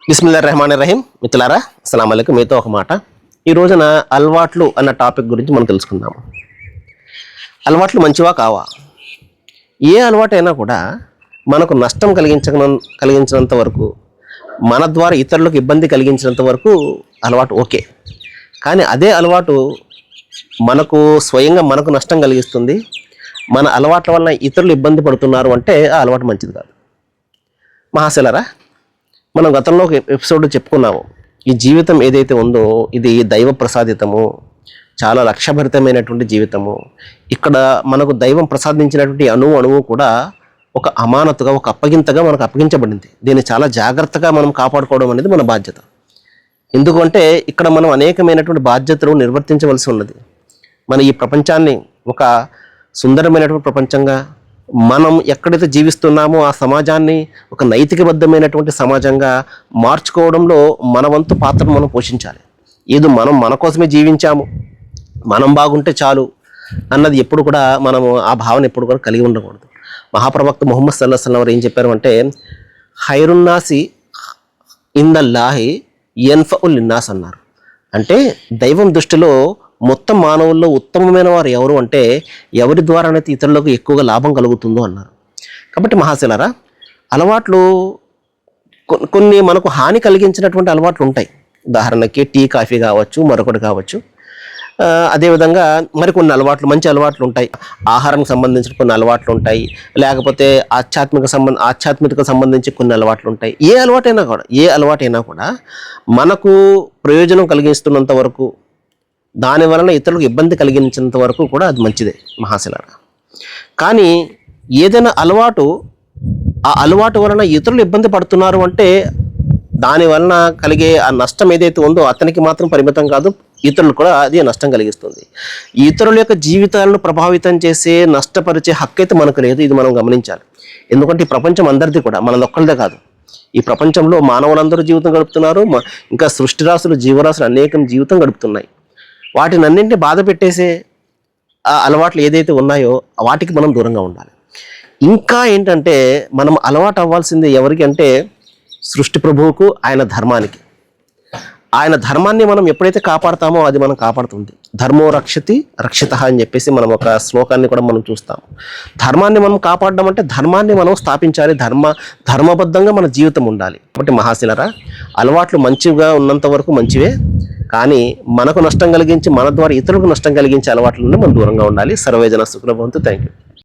బిస్మిల్లాహిర్రహమానిర్రహీం. మిత్రులారా, అస్సలాము అలైకుం. మీతో ఒక మాట. ఈ రోజున అలవాట్లు అన్న టాపిక్ గురించి మనం తెలుసుకుందాము. అలవాట్లు మంచివా కావా? ఏ అలవాటు అయినా కూడా మనకు నష్టం కలిగించినంత వరకు, మన ద్వారా ఇతరులకు ఇబ్బంది కలిగించినంత వరకు అలవాటు ఓకే. కానీ అదే అలవాటు స్వయంగా మనకు నష్టం కలిగిస్తుంది, మన అలవాట్ల వలన ఇతరులు ఇబ్బంది పడుతున్నారు అంటే ఆ అలవాటు మంచిది కాదు. మహాశిలరా, మనం గతంలో ఒక ఎపిసోడ్ చెప్పుకున్నాము. ఈ జీవితం ఏదైతే ఉందో ఇది దైవ ప్రసాదితము, చాలా లక్ష్యభరితమైనటువంటి జీవితము. ఇక్కడ మనకు దైవం ప్రసాదించినటువంటి అణువు కూడా ఒక అమానతుగా, ఒక అప్పగింతగా మనకు అప్పగించబడింది. దీన్ని చాలా జాగ్రత్తగా మనం కాపాడుకోవడం అనేది మన బాధ్యత. ఎందుకంటే ఇక్కడ మనం అనేకమైనటువంటి బాధ్యతలు నిర్వర్తించవలసి ఉన్నది. మన ఈ ప్రపంచాన్ని ఒక సుందరమైనటువంటి ప్రపంచంగా, మనం ఎక్కడైతే జీవిస్తున్నామో ఆ సమాజాన్ని ఒక నైతికబద్ధమైనటువంటి సమాజంగా మార్చుకోవడంలో మన వంతు పాత్రను మనం పోషించాలి. ఏదో మనం మన కోసమే జీవించాము, మనం బాగుంటే చాలు అన్నది ఎప్పుడు కూడా మనము ఆ భావన ఎప్పుడు కూడా కలిగి ఉండకూడదు. మహాప్రవక్త ముహమ్మద్ సల్లల్లాహు అలైహి వసల్లం ఏం చెప్పారు అంటే, ఖైరున్నాసి ఇందల్లాహి యన్ఫఉల్ లిన్నాస్ అన్నారు. అంటే దైవం దృష్టిలో మొత్తం మానవుల్లో ఉత్తమమైన వారు ఎవరు అంటే ఎవరి ద్వారానైతే ఇతరులకు ఎక్కువగా లాభం కలుగుతుందో అన్నారు. కాబట్టి మహాశిలరా, అలవాట్లు కొన్ని మనకు హాని కలిగించినటువంటి అలవాట్లు ఉంటాయి. ఉదాహరణకి టీ కాఫీ కావచ్చు, మరొకటి కావచ్చు. అదేవిధంగా మరికొన్ని అలవాట్లు, మంచి అలవాట్లు ఉంటాయి. ఆహారానికి సంబంధించిన కొన్ని అలవాట్లు ఉంటాయి, లేకపోతే ఆధ్యాత్మికకు సంబంధించి కొన్ని అలవాట్లు ఉంటాయి. ఏ అలవాటైనా కూడా మనకు ప్రయోజనం కలిగిస్తున్నంత వరకు, దాని వలన ఇతరులకు ఇబ్బంది కలిగించినంత వరకు కూడా అది మంచిదే మహాశిలరా. కానీ ఏదైనా ఆ అలవాటు వలన ఇతరులు ఇబ్బంది పడుతున్నారు అంటే దాని వలన కలిగే ఆ నష్టం ఏదైతే ఉందో అతనికి మాత్రం పరిమితం కాదు, ఇతరులు కూడా అది నష్టం కలిగిస్తుంది. ఇతరుల యొక్క జీవితాలను ప్రభావితం చేసే, నష్టపరిచే హక్కు అయితే మనకు లేదు. ఇది మనం గమనించాలి. ఎందుకంటే ఈ ప్రపంచం అందరిది కూడా, మనది ఒక్కరిదే కాదు. ఈ ప్రపంచంలో మానవులందరూ జీవితం గడుపుతున్నారు, ఇంకా సృష్టిరాశులు, జీవరాశులు అనేకం జీవితం గడుపుతున్నాయి. వాటిని అన్నింటినీ బాధ పెట్టేసే అలవాట్లు ఏదైతే ఉన్నాయో వాటికి మనం దూరంగా ఉండాలి. ఇంకా ఏంటంటే మనం అలవాటు అవ్వాల్సింది ఎవరికి అంటే సృష్టి ప్రభువుకు, ఆయన ధర్మానికి. ఆయన ధర్మాన్ని మనం ఎప్పుడైతే కాపాడుతామో అది మనం కాపాడుతుంది. ధర్మో రక్షతి రక్షిత అని చెప్పేసి మనం ఒక శ్లోకాన్ని కూడా మనం చూస్తాము. ధర్మాన్ని మనం కాపాడడం అంటే ధర్మాన్ని మనం స్థాపించాలి, ధర్మబద్ధంగా మన జీవితం ఉండాలి. కాబట్టి మహాశిలరా, అలవాట్లు మంచిగా ఉన్నంత వరకు మంచివే. కానీ మనకు నష్టం కలిగించి, మన ద్వారా ఇతరులకు నష్టం కలిగించే అలవాట్ల నుండి మనం దూరంగా ఉండాలి. సర్వేజన సుఖినో భవంతు. Thank you.